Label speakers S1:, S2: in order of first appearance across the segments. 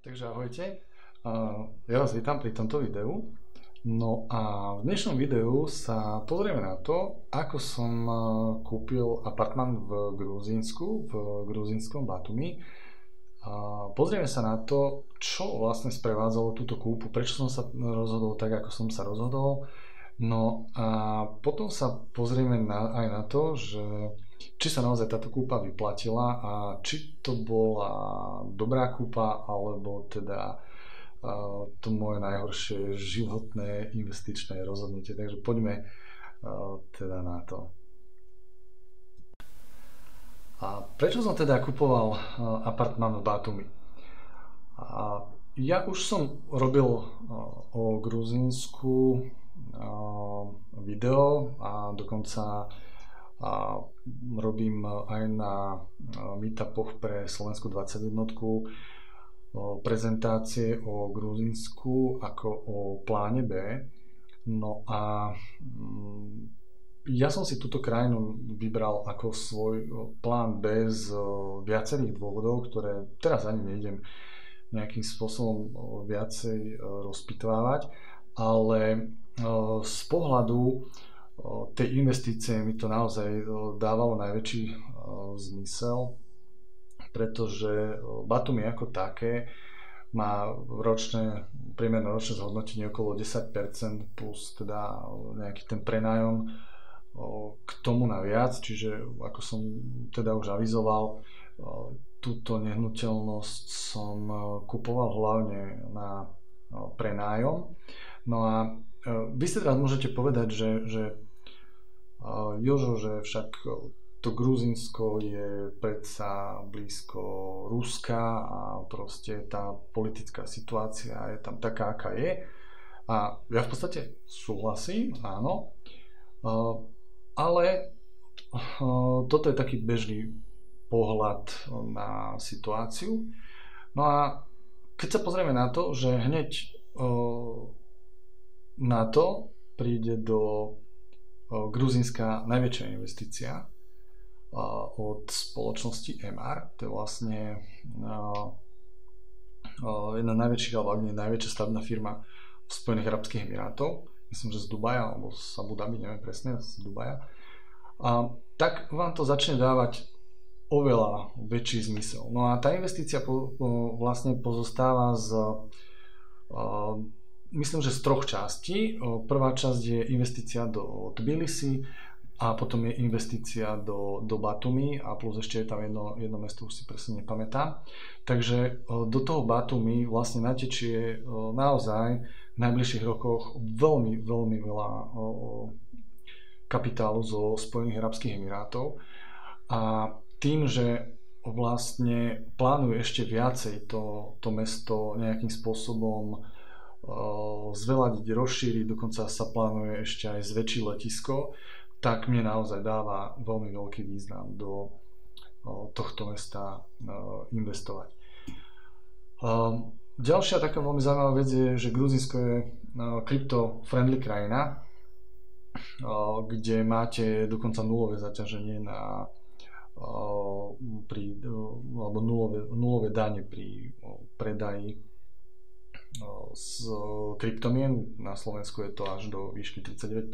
S1: Takže ahojte, ja vás vítam pri tomto videu. No a v dnešnom videu sa pozrieme na to, ako som kúpil apartman v Gruzínsku, v gruzínskom Batumi. Pozrieme sa na to, čo vlastne sprevádzalo túto kúpu, prečo som sa rozhodol tak, ako som sa rozhodol. No a potom sa pozrieme aj na to, že či sa naozaj táto kúpa vyplatila a či to bola dobrá kúpa, alebo teda to moje najhoršie životné investičné rozhodnutie. Takže poďme teda na to. A prečo som teda kupoval apartman v Batumi? Ja už som robil o Gruzínsku video a dokonca robím aj na meetupoch pre Slovensku 21 prezentácie o Gruzínsku ako o pláne B. No a ja som si túto krajinu vybral ako svoj plán B z viacerých dôvodov, ktoré teraz ani nejdem nejakým spôsobom viacej rozpitvávať, ale z pohľadu tej investície mi to naozaj dávalo najväčší zmysel, pretože Batumi ako také má priemerné ročné zhodnotenie okolo 10% plus teda nejaký ten prenájom k tomu naviac, čiže ako som teda už avizoval, túto nehnuteľnosť som kupoval hlavne na prenájom. No a vy si teraz môžete povedať, že Jožo, že však to Gruzínsko je predsa blízko Ruska a proste tá politická situácia je tam taká, aká je. A ja v podstate súhlasím, áno, ale toto je taký bežný pohľad na situáciu. No a keď sa pozrieme na to, že hneď na to príde do Gruzínska najväčšia investícia od spoločnosti MR, to je vlastne jedna najväčších, alebo ak nie najväčšia stavebná firma v Spojených arabských emirátov, myslím, že z Dubaja, alebo z Abu Dhabi, neviem presne, z Dubaja, tak vám to začne dávať oveľa väčší zmysel. No a tá investícia vlastne pozostáva myslím, že z troch častí. Prvá časť je investícia do Tbilisi a potom je investícia do Batumi a plus ešte je tam jedno mesto, už si presne nepamätám. Takže do toho Batumi vlastne natečie naozaj v najbližších rokoch veľmi, veľmi veľa kapitálu zo Spojených arabských emirátov a tým, že vlastne plánuje ešte viacej to mesto nejakým spôsobom zveladiť, rozšíriť, dokonca sa plánuje ešte aj zväčšiť letisko, tak mne naozaj dáva veľmi veľký význam do tohto mesta investovať. Ďalšia taká veľmi zaujímavá vec je, že Gruzínsko je crypto-friendly krajina, kde máte dokonca nulové zaťaženie alebo nulové dane pri predaji z kryptomien. Na Slovensku je to až do výšky 39%.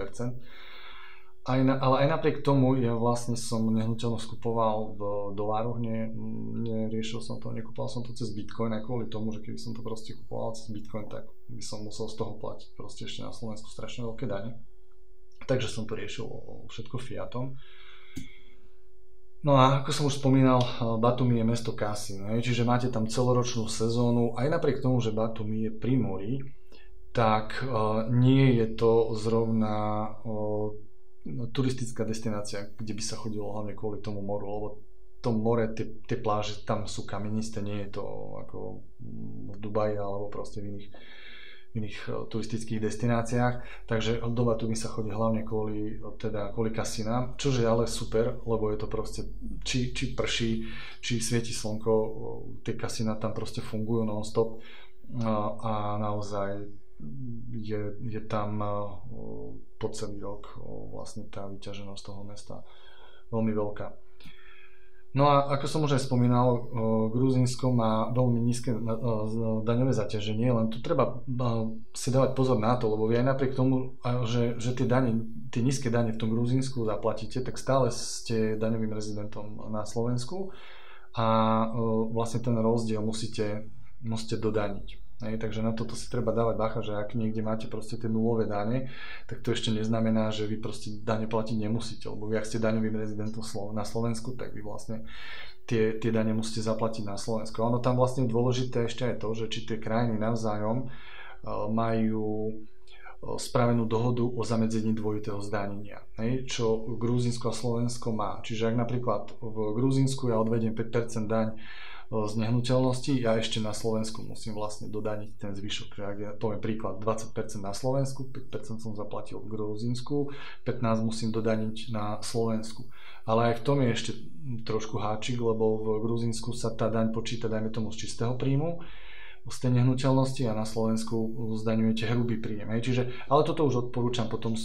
S1: Ale aj napriek tomu vlastne som nehnuteľnosť kupoval v dolároch, neriešil som to, nekupoval som to cez Bitcoin aj kvôli tomu, že keby som to proste kupoval cez Bitcoin, tak by som musel z toho platiť proste ešte na Slovensku strašne veľké dane. Takže som to riešil všetko fiatom. No a ako som už spomínal, Batumi je mesto kasín, čiže máte tam celoročnú sezónu. Aj napriek tomu, že Batumi je pri mori, tak nie je to zrovna turistická destinácia, kde by sa chodilo hlavne kvôli tomu moru, lebo to more, tie pláže tam sú kamenisté, nie je to ako v Dubaji alebo proste v iných turistických destináciách, takže do Batumi sa chodí hlavne kvôli kasínám, čo je ale super, lebo je to proste, či prší, či svieti slnko, tie kasína tam proste fungujú non-stop a naozaj je tam po celý rok vlastne tá vyťaženosť toho mesta veľmi veľká. No a ako som už aj spomínal, Gruzínsko má veľmi nízke daňové zaťaženie, len tu treba si dávať pozor na to, lebo vy aj napriek tomu, že tie nízke dane v tom Gruzínsku zaplatíte, tak stále ste daňovým rezidentom na Slovensku a vlastne ten rozdiel musíte dodaniť. Takže na toto si treba dávať bacha, že ak niekde máte proste tie nulové dane, tak to ešte neznamená, že vy proste dane platiť nemusíte, lebo vy ak ste daňovým rezidentom na Slovensku, tak vy vlastne tie dane musíte zaplatiť na Slovensku. Ono tam vlastne dôležité ešte aj to, že či tie krajiny navzájom majú spravenú dohodu o zamedzení dvojitého zdanenia, čo Gruzínsko a Slovensko má. Čiže ak napríklad v Gruzínsku ja odvediem 5% daň z nehnuteľnosti, ja ešte na Slovensku musím vlastne dodaniť ten zvyšok. Ak ja poviem príklad, 20% na Slovensku, 5% som zaplatil v Gruzínsku, 15% musím dodaniť na Slovensku. Ale aj v tom je ešte trošku háčik, lebo v Gruzínsku sa tá daň počíta, dajme tomu, z čistého príjmu, z tej nehnuteľnosti, a na Slovensku zdaňujete hrubý príjem. Ale toto už odporúčam potom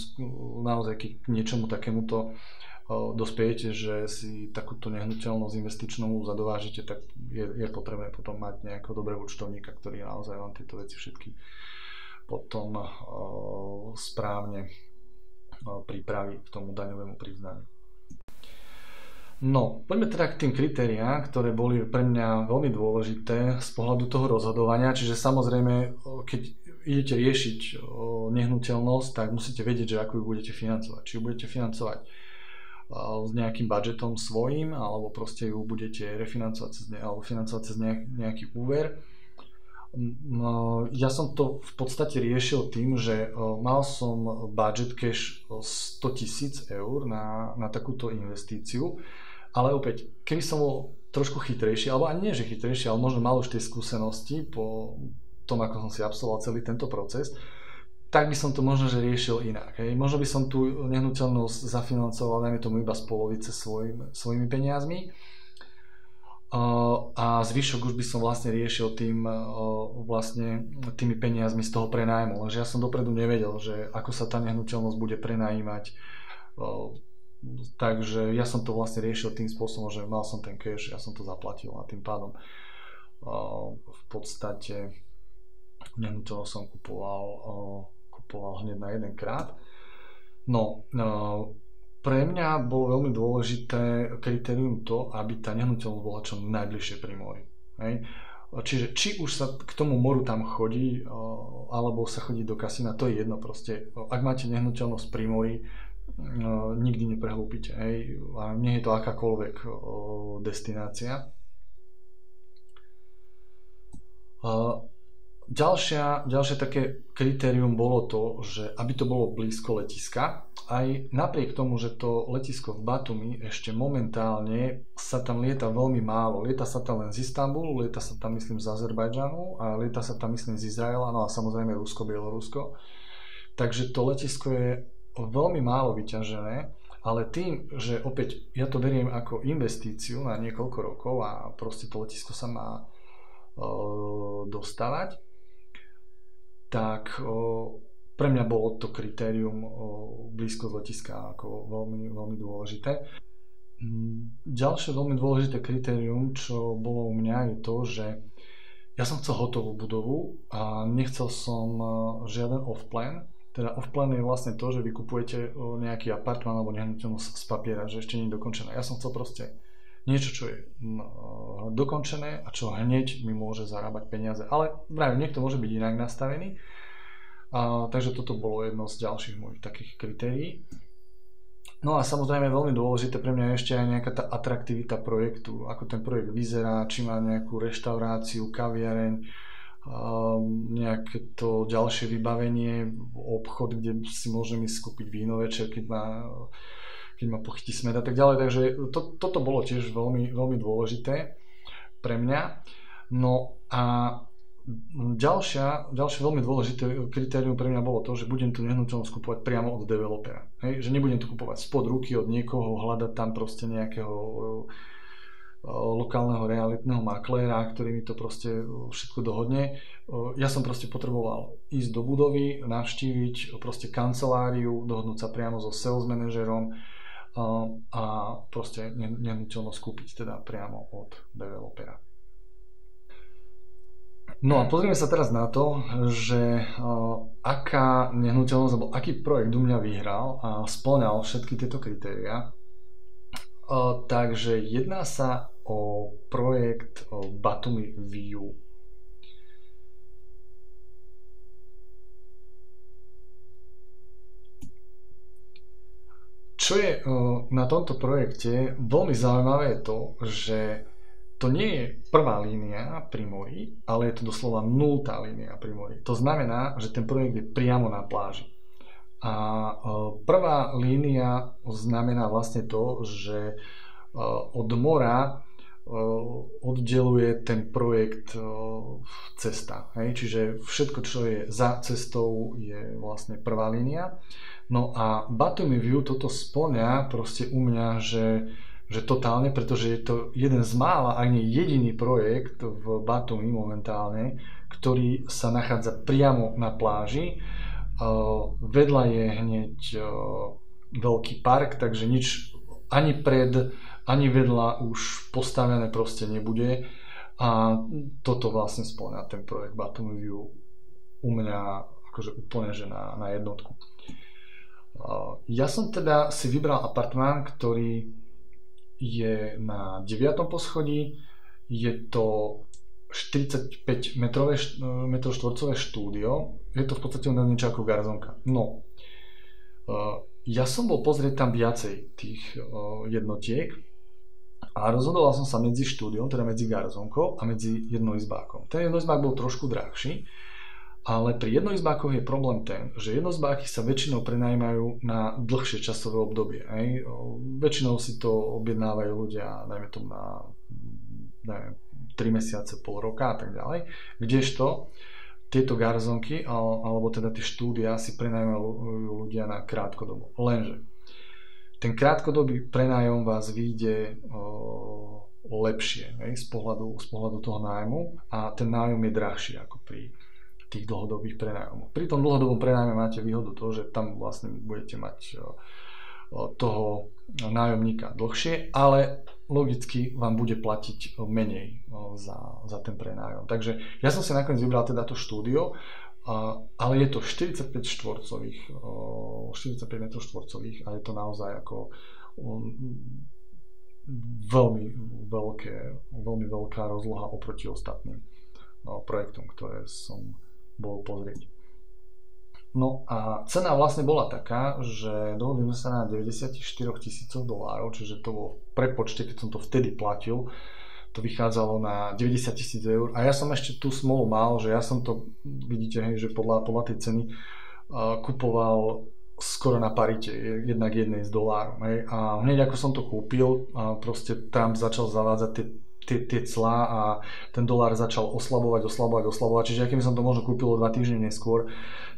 S1: naozaj k niečomu takémuto dospiete, že si takúto nehnuteľnosť investičnú zadovážite, tak je potrebné potom mať nejakého dobrého účtovníka, ktorý naozaj vám tieto veci všetky potom správne pripraví k tomu daňovému priznaniu. No, poďme teda k tým kritériám, ktoré boli pre mňa veľmi dôležité z pohľadu toho rozhodovania, čiže samozrejme, keď idete riešiť nehnuteľnosť, tak musíte vedieť, že ako ju budete financovať. Či ju budete financovať s nejakým budžetom svojím, alebo proste ju budete refinancovať financovať cez nejaký úver. Ja som to v podstate riešil tým, že mal som budget cash 100 000 eur na takúto investíciu, ale opäť, keby som bol trošku chytrejší, alebo ani nie, že chytrejší, ale možno mal už tie skúsenosti po tom, ako som si absolvoval celý tento proces, tak by som to možno že riešil inak. Možno by som tú nehnuteľnosť zafinancoval, dajme tomu, iba z polovice svojimi peniazmi, a zvyšok už by som vlastne riešil tými peniazmi z toho prenájmu. Lenže ja som dopredu nevedel, že ako sa tá nehnuteľnosť bude prenajímať. Takže ja som to vlastne riešil tým spôsobom, že mal som ten cash, ja som to zaplatil a tým pádom v podstate nehnuteľnosť som kupoval hneď na jeden krát. No, pre mňa bolo veľmi dôležité kritérium to, aby tá nehnuteľnosť bola čo najbližšie pri mori. Čiže či už sa k tomu moru tam chodí, alebo sa chodí do kasína, to je jedno proste. Ak máte nehnuteľnosť pri mori, nikdy neprehlúpite. A nie je to akákoľvek destinácia. Ďalšie také kritérium bolo to, že aby to bolo blízko letiska, aj napriek tomu, že to letisko v Batumi ešte momentálne sa tam lieta veľmi málo. Lieta sa tam len z Istanbulu, lieta sa tam myslím z Azerbajdžanu a lieta sa tam myslím z Izraela, no a samozrejme Rusko, Bielorusko. Takže to letisko je veľmi málo vyťažené, ale tým, že opäť ja to beriem ako investíciu na niekoľko rokov a proste to letisko sa má dostávať, tak pre mňa bolo to kritérium blízko z letiska ako veľmi, veľmi dôležité. Ďalšie veľmi dôležité kritérium, čo bolo u mňa, je to, že ja som chcel hotovú budovu a nechcel som žiaden off-plan. Teda off-plan je vlastne to, že vy kupujete nejaký apartmán alebo nehnuteľnosť z papiera, že ešte nie je dokončené. Ja som chcel proste niečo, čo je dokončené a čo hneď mi môže zarábať peniaze. Ale vravím, niekto môže byť inak nastavený. Takže toto bolo jedno z ďalších mojich takých kritérií. No a samozrejme veľmi dôležité pre mňa je ešte aj nejaká tá atraktivita projektu, ako ten projekt vyzerá, či má nejakú reštauráciu, kaviareň, nejaké to ďalšie vybavenie, obchod, kde si môžem ísť kúpiť víno večer, keď ma pochytí smäd a tak ďalej. Takže toto bolo tiež veľmi, veľmi dôležité pre mňa. No a ďalšie veľmi dôležité kritérium pre mňa bolo to, že budem tú nehnuteľnosť kupovať priamo od developera. Že nebudem to kupovať spod ruky od niekoho, hľadať tam proste nejakého lokálneho realitného makléra, ktorý mi to proste všetko dohodne. Ja som proste potreboval ísť do budovy, navštíviť proste kanceláriu, dohodnúť sa priamo so sales manažerom a proste nehnuteľnosť kúpiť teda priamo od developera. No a pozrieme sa teraz na to, že aká nehnuteľnosť alebo aký projekt u mňa vyhral a spĺňal všetky tieto kritériá. Takže jedná sa o projekt Batumi View. Čo je na tomto projekte veľmi zaujímavé je to, že to nie je prvá línia pri mori, ale je to doslova nultá línia pri mori. To znamená, že ten projekt je priamo na pláži. A prvá línia znamená vlastne to, že od mora oddeluje ten projekt cesta. Čiže všetko, čo je za cestou, je vlastne prvá línia. No a Batumi View toto spĺňa proste u mňa, že totálne, pretože je to jeden z mála, ak nie jediný projekt v Batumi momentálne, ktorý sa nachádza priamo na pláži. Vedľa je hneď veľký park, takže nič ani pred, ani vedľa už postavené proste nebude. A toto vlastne spĺňa ten projekt Batumi View u mňa akože úplne že na jednotku. Ja som teda si vybral apartmán, ktorý je na 9. poschodí, je to 45 metrov štvorcové štúdio, je to v podstate niečo ako garzonka. No, ja som bol pozrieť tam viacej tých jednotiek a rozhodoval som sa medzi štúdiom, teda medzi garzonkou a medzi jednoizbákom. Ten jednoizbák bol trošku drahší, ale pri jednoizbákoch je problém ten, že jednoizbáky sa väčšinou prenajímajú na dlhšie časové obdobie. Väčšinou si to objednávajú ľudia, dajme tomu na 3 mesiace, pol roka a tak ďalej. Kdežto tieto garzonky, alebo teda tie štúdia si prenajímajú ľudia na krátkodobo. Lenže ten krátkodobý prenájom vás vyjde lepšie z pohľadu toho nájmu a ten nájom je drahší ako pri tých dlhodobých prenájomov. Pri tom dlhodobom prenájme máte výhodu toho, že tam vlastne budete mať toho nájomníka dlhšie, ale logicky vám bude platiť menej za ten prenájom. Takže ja som si nakoniec vybral teda to štúdio, ale je to 45 metrov štvorcových a je to naozaj ako veľmi veľká rozloha oproti ostatným projektom, ktoré som bol pozrieť. No a cena vlastne bola taká, že dohodli sme sa na $94,000, čiže to bolo v prepočte, keď som to vtedy platil, to vychádzalo na 90,000 eur. A ja som ešte tú smolu mal, že ja som to, vidíte, že podľa tej ceny kupoval skoro na parite, jednak jednej z dolárov. A hneď ako som to kúpil, proste Trump začal zavádzať tie clá a ten dolár začal oslabovať. Čiže keby som to možno kúpil o 2 týždne neskôr,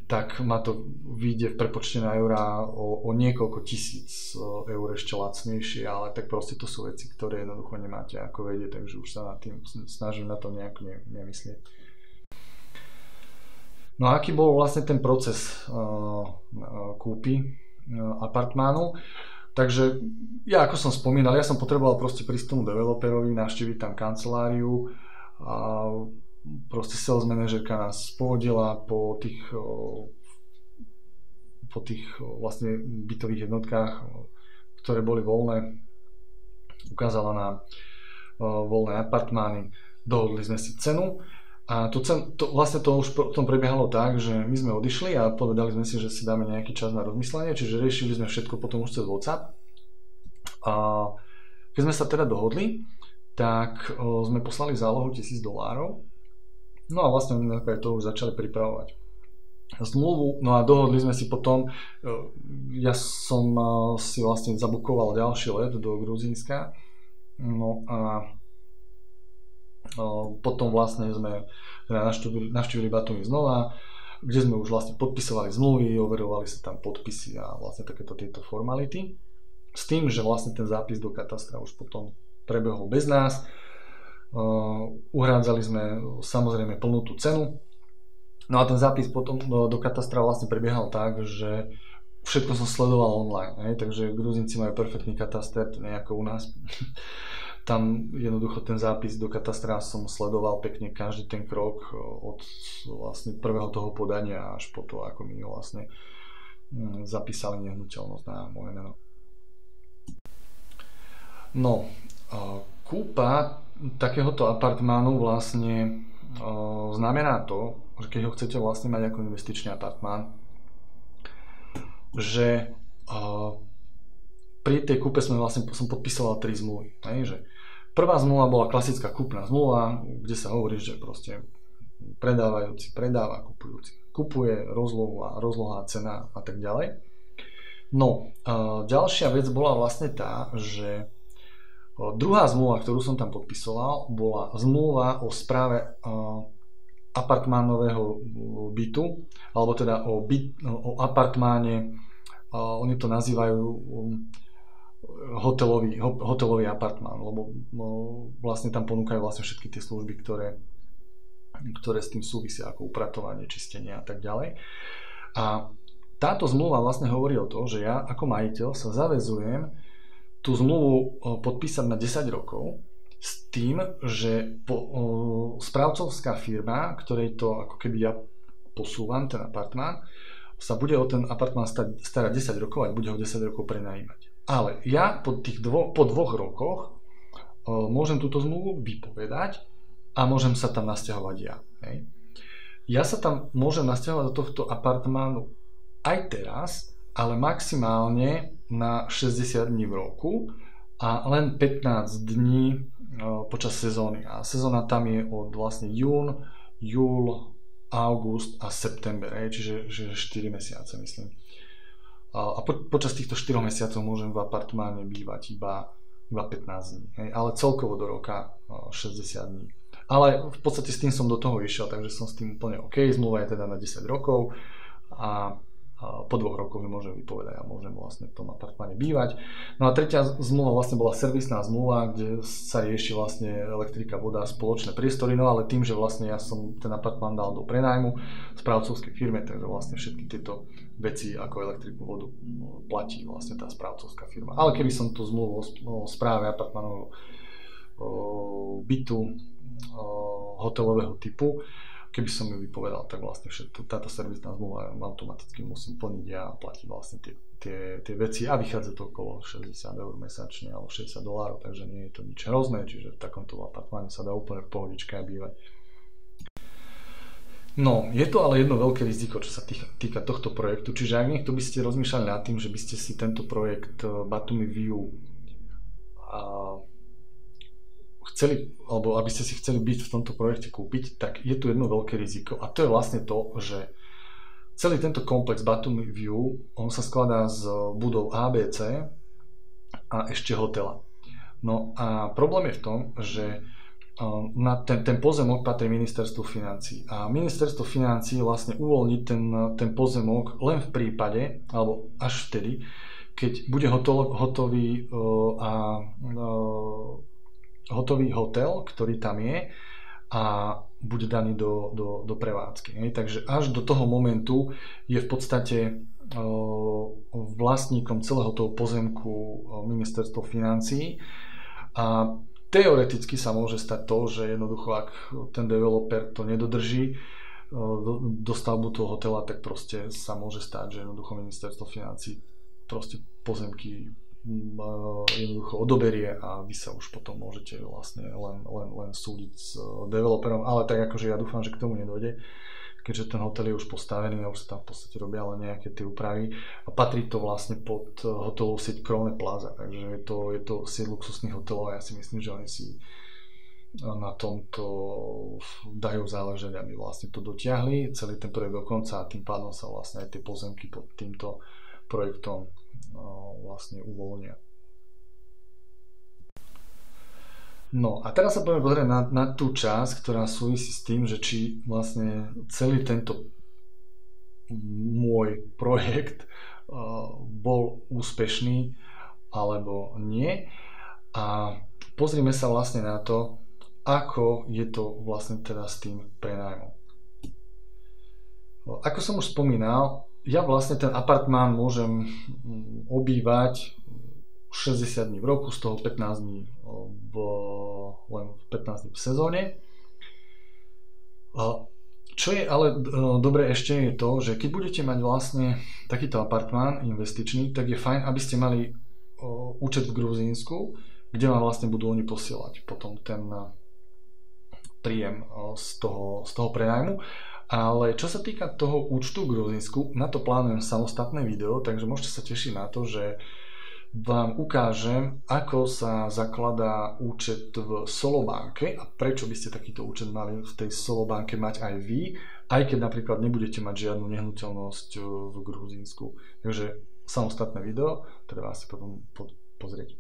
S1: tak ma to vyjde v prepočte na eurá o niekoľko tisíc eur ešte lacnejšie, ale tak proste to sú veci, ktoré jednoducho nemáte ako vedieť, takže už sa nad tým snažím na to nejak nemyslieť. No a aký bol vlastne ten proces kúpy apartmánu? Takže ja, ako som spomínal, ja som potreboval proste prísť tomu developerovi, navštíviť tam kanceláriu a proste sales manažerka nás pohodila po tých vlastne bytových jednotkách, ktoré boli voľné, ukázala nám voľné apartmány, dohodli sme si cenu a vlastne to už potom prebiehalo tak, že my sme odišli a povedali sme si, že si dáme nejaký čas na rozmyslenie, čiže riešili sme všetko potom už cez WhatsApp. A keď sme sa teda dohodli, tak sme poslali zálohu $1,000. No a vlastne aj to už začali pripravovať zmluvu, no a dohodli sme si potom, ja som si vlastne zabukoval ďalší let do Gruzínska, no a potom vlastne sme navštívili Batumi znova, kde sme už vlastne podpisovali zmluvy, overovali sa tam podpisy a vlastne takéto tieto formality. S tým, že vlastne ten zápis do katastra už potom prebehol bez nás. Uhrádzali sme samozrejme plnú tú cenu. No a ten zápis potom do katastra vlastne prebiehal tak, že všetko som sledoval online, hej, takže Gruzinci majú perfektný kataster, to nie je ako u nás. Tam jednoducho ten zápis do katastra som sledoval pekne každý ten krok od vlastne prvého toho podania až po to, ako mi vlastne zapísali nehnuteľnosť na moje meno. No, kúpa takéhoto apartmánu vlastne znamená to, že keď ho chcete vlastne mať ako investičný apartmán, že pri tej kúpe som podpisoval 3 zmluvy. Že prvá zmluva bola klasická kúpna zmluva, kde sa hovorí, že proste predávajúci predáva, kupujúci kupuje, rozloha, cena a tak ďalej. No, ďalšia vec bola vlastne tá, že druhá zmluva, ktorú som tam podpisoval, bola zmluva o správe apartmánového bytu, alebo teda o apartmáne, oni to nazývajú hotelový apartmán, lebo vlastne tam ponúkajú vlastne všetky tie služby, ktoré s tým súvisia, ako upratovanie, čistenie a tak ďalej. A táto zmluva vlastne hovorí o tom, že ja ako majiteľ sa zaväzujem tú zmluvu podpísať na 10 rokov s tým, že správcovská firma, ktorej to ako keby ja posúvam, ten apartmán, sa bude o ten apartmán starať 10 rokov a bude ho 10 rokov prenajímať. Ale ja po 2 rokoch môžem túto zmluvu vypovedať a môžem sa tam nasťahovať ja. Hej. Ja sa tam môžem nasťahovať do tohto apartmánu aj teraz, ale maximálne na 60 dní v roku a len 15 dní počas sezóny. A sezóna tam je od vlastne jún, júl, august a september, čiže 4 mesiace myslím. A počas týchto 4 mesiacov môžem v apartmáne bývať iba 15 dní, ale celkovo do roka 60 dní. Ale v podstate s tým som do toho išiel, takže som s tým úplne OK. Zmluva je teda na 10 rokov a po 2 rokoch ju môžem vypovedať a môžem vlastne v tom apartmáne bývať. No a tretia zmluva vlastne bola servisná zmluva, kde sa rieši vlastne elektrika, voda, spoločné priestory, no ale tým, že vlastne ja som ten apartmán dal do prenájmu správcovskej firme, takže vlastne všetky tieto veci ako elektriku, vodu platí vlastne tá správcovská firma. Ale keby som tú zmluvu o správe apartmánového bytu hotelového typu, keby som ju vypovedal, tak vlastne táto servisná zmluva automaticky musím plniť ja a platiť vlastne tie veci a vychádza to okolo 60 eur mesačne alebo $60, takže nie je to nič hrozné, čiže v takomto apartmáne sa dá úplne v pohodičke bývať. No, je to ale jedno veľké riziko, čo sa týka tohto projektu, čiže ak niekto by ste rozmýšľali nad tým, že by ste si tento projekt Batumi View chceli, alebo aby ste si chceli byť v tomto projekte kúpiť, tak je tu jedno veľké riziko a to je vlastne to, že celý tento komplex Batumi View, on sa skladá z budov ABC a ešte hotela. No a problém je v tom, že na ten pozemok patrí ministerstvu financií a ministerstvo financií vlastne uvoľní ten pozemok len v prípade, alebo až vtedy, keď bude hotový hotel, ktorý tam je a bude daný do prevádzky. Takže až do toho momentu je v podstate vlastníkom celého toho pozemku ministerstvo financií a teoreticky sa môže stať to, že jednoducho ak ten developer to nedodrží dostavbu toho hotela, tak proste sa môže stať, že jednoducho ministerstvo financií proste pozemky jednoducho odoberie a vy sa už potom môžete vlastne len súdiť s developerom, ale tak akože ja dúfam, že k tomu nedôjde, keďže ten hotel je už postavený a už sa tam v podstate robia len nejaké tie úpravy a patrí to vlastne pod hotelovú sieť Crowne Plaza, takže je to sieť luxusných hotelov a ja si myslím, že oni si na tomto dajú záležať, aby vlastne to dotiahli celý ten projekt do konca a tým pádom sa vlastne aj tie pozemky pod týmto projektom vlastne uvoľnia. No a teraz sa poďme pozrieť na tú časť, ktorá súvisí s tým, že či vlastne celý tento môj projekt bol úspešný alebo nie a pozrime sa vlastne na to, ako je to vlastne teda s tým prenájmom. Ako som už spomínal, ja vlastne ten apartmán môžem obývať 60 dní v roku, z toho 15 dní len 15 dní v sezóne. Čo je ale dobre ešte je to, že keď budete mať vlastne takýto apartmán investičný, tak je fajn, aby ste mali účet v Gruzínsku, kde vám vlastne budú oni posielať potom ten príjem z toho prenájmu. Ale čo sa týka toho účtu v Gruzínsku, na to plánujem samostatné video, takže môžete sa tešiť na to, že vám ukážem, ako sa zakladá účet v Solobanke a prečo by ste takýto účet mali v tej Solobanke mať aj vy, aj keď napríklad nebudete mať žiadnu nehnuteľnosť v Gruzínsku. Takže samostatné video, ktoré vás si potom pozrieť.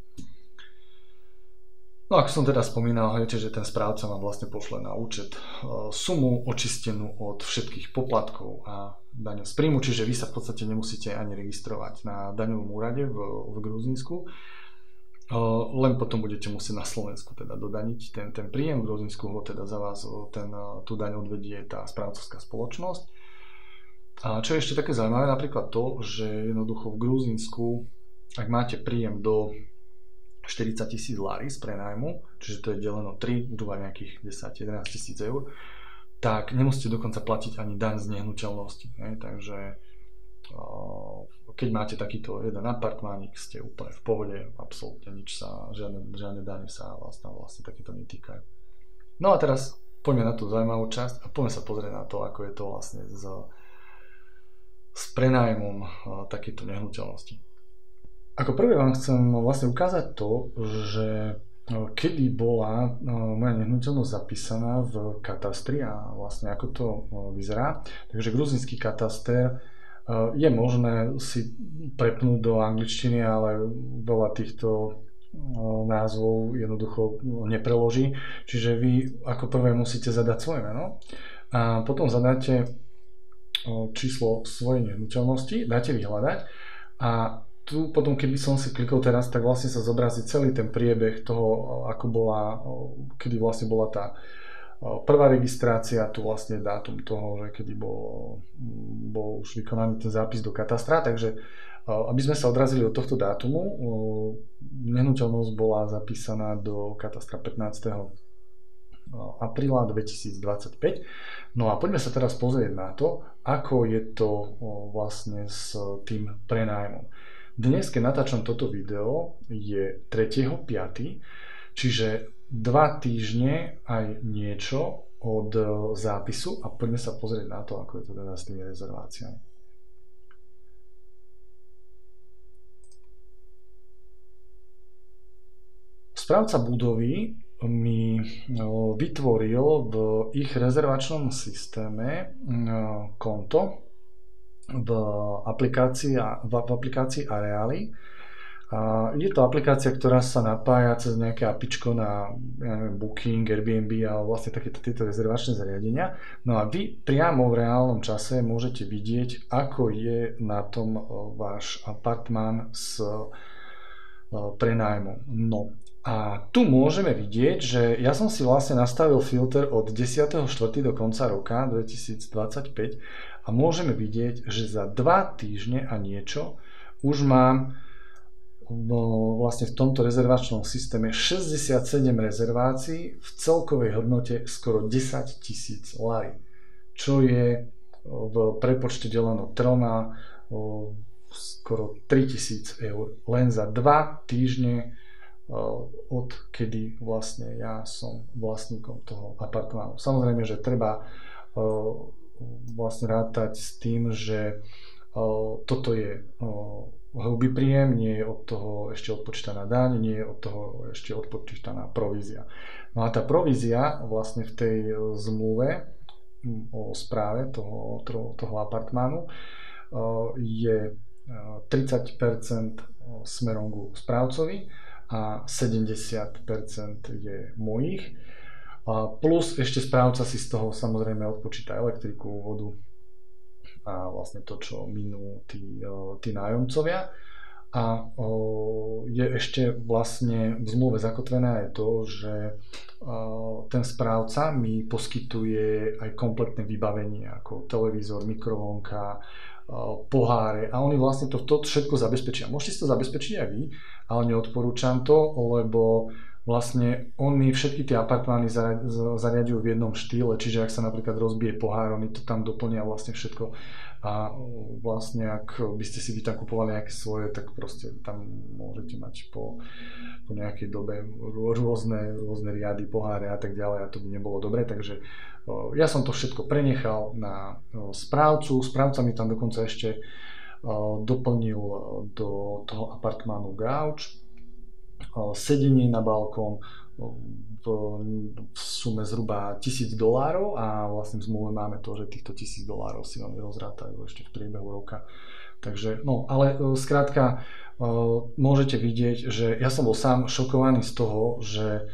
S1: No ako som teda spomínal, viete, že ten správca vám vlastne pošle na účet sumu očistenú od všetkých poplatkov a daň z príjmu, čiže vy sa v podstate nemusíte ani registrovať na daňovom úrade v Gruzínsku, len potom budete musieť na Slovensku teda dodaniť ten príjem. V Gruzínsku ho teda za vás tú daň odvedie tá správcovská spoločnosť. A čo je ešte také zaujímavé, napríklad to, že jednoducho v Gruzínsku, ak máte príjem do 40 000 lari z prenájmu, čiže to je deleno 3, zhruba nejakých 10-11 tisíc eur, tak nemusíte dokonca platiť ani daň z nehnuteľnosti. Takže keď máte takýto jeden apartmánik, ste úplne v pohode, absolútne nič sa, žiadne dane sa vlastne takéto netýkajú. No a teraz poďme na tú zaujímavú časť a poďme sa pozrieť na to, ako je to vlastne s prenájmom takéto nehnuteľnosti. Ako prvé vám chcem vlastne ukázať to, že kedy bola moja nehnuteľnosť zapísaná v katastri a vlastne ako to vyzerá. Takže gruzínsky kataster je možné si prepnúť do angličtiny, ale veľa týchto názvov jednoducho nepreloží. Čiže vy ako prvé musíte zadať svoje meno a potom zadáte číslo svojej nehnuteľnosti, dáte vyhľadať a tu potom, keby som si klikol teraz, tak vlastne sa zobrazí celý ten priebeh toho, kedy vlastne bola tá prvá registrácia, tu vlastne dátum toho, že kedy bol už vykonaný ten zápis do katastra, takže aby sme sa odrazili od tohto dátumu, nehnuteľnosť bola zapísaná do katastra 15. apríla 2025. No a poďme sa teraz pozrieť na to, ako je to vlastne s tým prenájmom. Dnes, keď natáčam toto video, je 3.5., čiže 2 týždne aj niečo od zápisu a poďme sa pozrieť na to, ako je to teda s tými rezerváciami. Správca budovy mi vytvoril v ich rezervačnom systéme konto v aplikácii Areály. Je to aplikácia, ktorá sa napája cez nejaké apičko na Booking, Airbnb a vlastne tieto rezervačné zariadenia. No a vy priamo v reálnom čase môžete vidieť, ako je na tom váš apartmán s prenájmom. No a tu môžeme vidieť, že ja som si vlastne nastavil filter od 10.4. do konca roka 2025 a môžeme vidieť, že za 2 týždne a niečo už mám vlastne v tomto rezervačnom systéme 67 rezervácií v celkovej hodnote skoro 10 000 lari, čo je v prepočte deleno 3 skoro 3000 eur len za 2 týždne od kedy vlastne ja som vlastníkom toho apartmánu. Samozrejme, že treba vlastne rátať s tým, že toto je hrubý príjem, nie je od toho ešte odpočítaná daň, nie je od toho ešte odpočítaná provízia. No a tá provízia vlastne v tej zmluve o správe toho apartmánu je 30% smerom ku správcovi a 70% je mojich. Plus ešte správca si z toho samozrejme odpočíta elektriku, vodu a vlastne to, čo minú tí nájomcovia. A je ešte vlastne v zmluve zakotvené aj to, že ten správca mi poskytuje aj kompletné vybavenie, ako televízor, mikrovlnka, poháre a oni vlastne to všetko zabezpečia. Môžete si to zabezpečiť aj vy, ale neodporúčam to, lebo vlastne oni všetky tie apartmány zariadujú v jednom štýle, čiže ak sa napríklad rozbije pohár, oni to tam doplnia vlastne všetko a vlastne ak by ste si vy tam kupovali nejaké svoje, tak proste tam môžete mať po nejakej dobe rôzne riady, poháre a tak ďalej a to by nebolo dobre, takže ja som to všetko prenechal na správcu, správca mi tam dokonca ešte doplnil do toho apartmánu gauč, sedenie na balkón v sume zhruba $1000 a vlastne v zmluve máme to, že týchto $1000 si oni rozrátajú ešte v priebehu roka. Takže, no, ale skrátka môžete vidieť, že ja som bol sám šokovaný z toho, že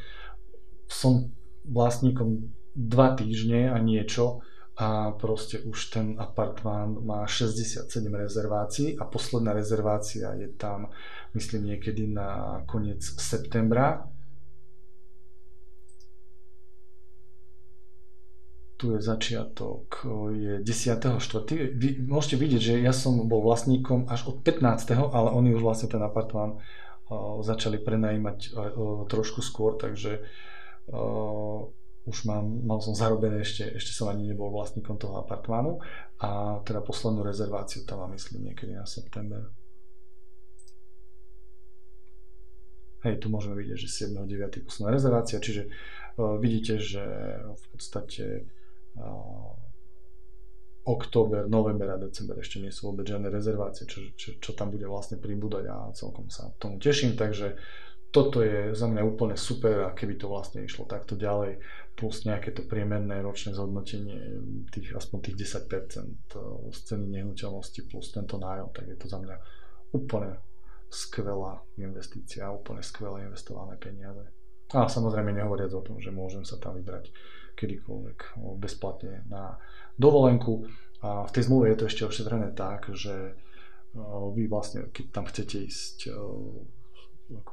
S1: som vlastníkom 2 týždne a niečo a proste už ten apartmán má 67 rezervácií a posledná rezervácia je tam, myslím, niekedy na koniec septembra. Tu je začiatok, je 10.4. Vy môžete vidieť, že ja som bol vlastníkom až od 15., ale oni už vlastne ten apartmán začali prenajímať trošku skôr, takže už mal som zarobené, ešte som ani nebol vlastníkom toho apartmánu a teda poslednú rezerváciu tam mám, myslím, niekedy na september. Hej, tu môžeme vidieť, že 7.9. posledná rezervácia, čiže vidíte, že v podstate október, november a december ešte nie sú vôbec žiadne rezervácie, čo tam bude vlastne pribúdať a celkom sa tomu teším, takže toto je za mňa úplne super a keby to vlastne išlo takto ďalej, plus nejaké to priemerné ročné zhodnotenie aspoň tých 10% z ceny nehnuteľnosti plus tento nájom, tak je to za mňa úplne skvelá investícia, úplne skvelé investované peniaze. A samozrejme nehovoriac o tom, že môžem sa tam vybrať kedykoľvek bezplatne na dovolenku. A v tej zmluve je to ešte ošetrené tak, že vy vlastne, keď tam chcete ísť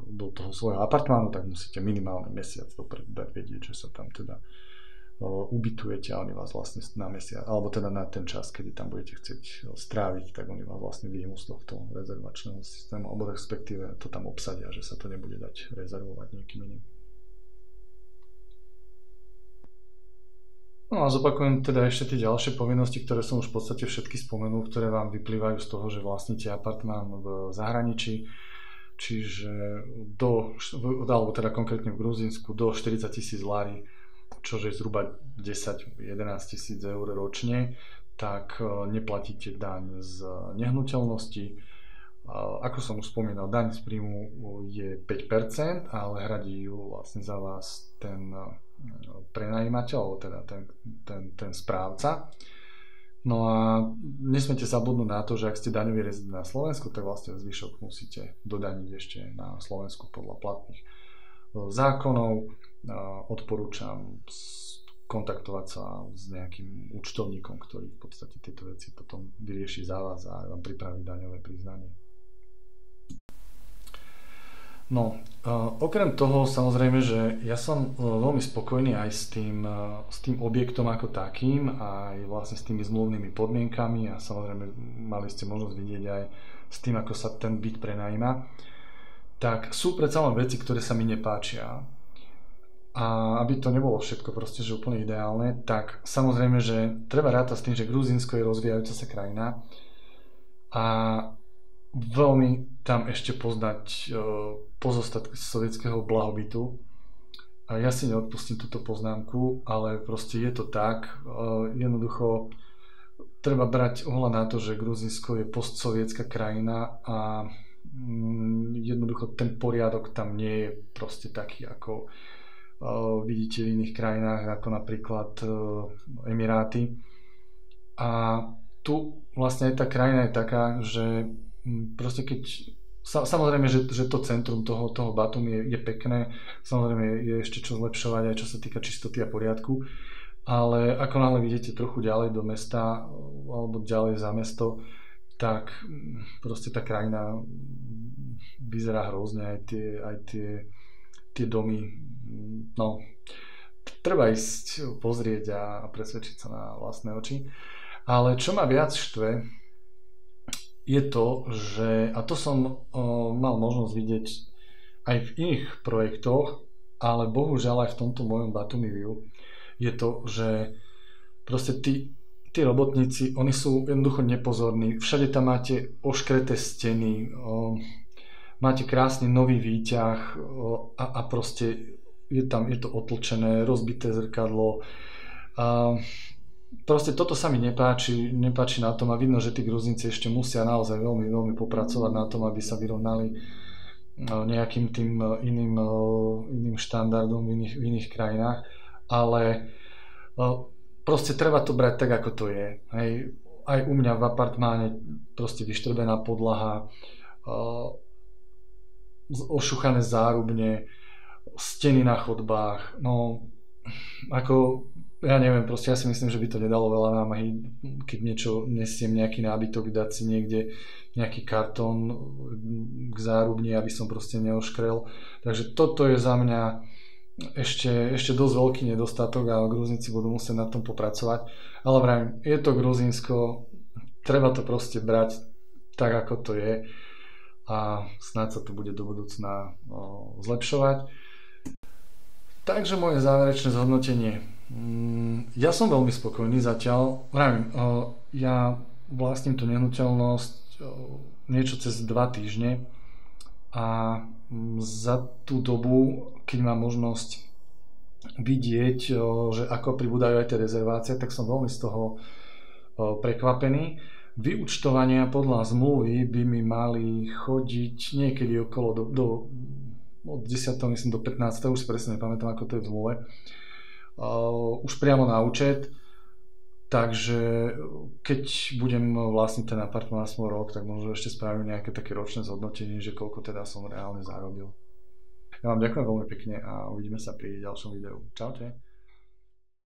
S1: do toho svojho apartmánu, tak musíte minimálne mesiac dopredu dať vedieť, že sa tam teda ubytujete a oni vás vlastne na mesiac, alebo teda na ten čas, kedy tam budete chcieť stráviť, tak oni vás vlastne vyjmú z tohto rezervačného systému, alebo respektíve to tam obsadia, že sa to nebude dať rezervovať niekým iným. No a zopakujem teda ešte tie ďalšie povinnosti, ktoré som už v podstate všetky spomenul, ktoré vám vyplývajú z toho, že vlastníte apartmán v zahraničí, čiže alebo teda konkrétne v Gruzínsku do 40 000 lari, čo je zhruba 10-11 000 eur ročne, tak neplatíte daň z nehnuteľnosti. Ako som už spomínal, daň z príjmu je 5%, ale hradí ju vlastne za vás ten prenajímateľ, alebo teda ten správca. No a nesmiete zabudnúť na to, že ak ste daňový rezident na Slovensku, tak vlastne zvyšok musíte dodaniť ešte na Slovensku podľa platných zákonov. Odporúčam kontaktovať sa s nejakým účtovníkom, ktorý v podstate tieto veci potom vyrieši za vás a vám pripraví daňové priznanie. No, okrem toho samozrejme, že ja som veľmi spokojný aj s tým objektom ako takým, aj vlastne s tými zmluvnými podmienkami a samozrejme mali ste možnosť vidieť aj s tým, ako sa ten byt prenajíma. Tak sú predsa len veci, ktoré sa mi nepáčia. A aby to nebolo všetko proste, že úplne ideálne, tak samozrejme, že treba rátať s tým, že Gruzínsko je rozvíjajúca sa krajina a veľmi tam ešte poznať pozostatky sovietskeho blahobytu. A ja si neodpustím túto poznámku, ale proste je to tak. Jednoducho treba brať ohľad na to, že Gruzínsko je postsovietská krajina a jednoducho ten poriadok tam nie je proste taký, ako vidíte v iných krajinách, ako napríklad Emiráty. A tu vlastne aj tá krajina je taká, že proste keď samozrejme, že to centrum toho Batumi je pekné, samozrejme je ešte čo zlepšovať aj čo sa týka čistoty a poriadku, ale ako náhle vidíte trochu ďalej do mesta alebo ďalej za mesto, tak proste tá krajina vyzerá hrozne aj tie domy. No, treba ísť pozrieť a presvedčiť sa na vlastné oči. Ale čo ma viac štve, je to, že, a to som mal možnosť vidieť aj v iných projektoch, ale bohužiaľ aj v tomto mojom Batumi View, je to, že proste tí robotníci, oni sú jednoducho nepozorní. Všade tam máte oškreté steny, máte krásny nový výťah a proste je to otlčené, rozbité zrkadlo. Proste toto sa mi nepáči na tom a vidno, že tí Gruzínci ešte musia naozaj veľmi, veľmi popracovať na tom, aby sa vyrovnali nejakým tým iným štandardom v iných krajinách, ale proste treba to brať tak, ako to je. Hej. Aj u mňa v apartmáne proste vyštrbená podlaha, ošuchané zárubne, steny na chodbách, no ako ja neviem, proste ja si myslím, že by to nedalo veľa námahy, keď niečo nesiem, nejaký nábytok, dať si niekde nejaký kartón k zárubni, aby som proste neoškrel. Takže toto je za mňa ešte dosť veľký nedostatok a Gruzínci budú musieť na tom popracovať. Ale vravím, je to Gruzínsko, treba to proste brať tak, ako to je a snáď sa to bude do budúcna zlepšovať. Takže moje záverečné zhodnotenie. Ja som veľmi spokojný zatiaľ. Vravím, ja vlastním tú nehnuteľnosť niečo cez 2 týždne a za tú dobu, keď mám možnosť vidieť, že ako pribúdajú aj tie rezervácie, tak som veľmi z toho prekvapený. Vyúčtovania podľa zmluvy by mi mali chodiť niekedy okolo od 10. myslím do 15. už si presne nepamätám, ako to je v zmluve. Už priamo na účet, takže keď budem vlastniť ten apartmán aspoň rok, tak možno ešte spravím nejaké také ročné zhodnotenie, že koľko teda som reálne zarobil. Ja vám ďakujem veľmi pekne a uvidíme sa pri ďalšom videu. Čaute.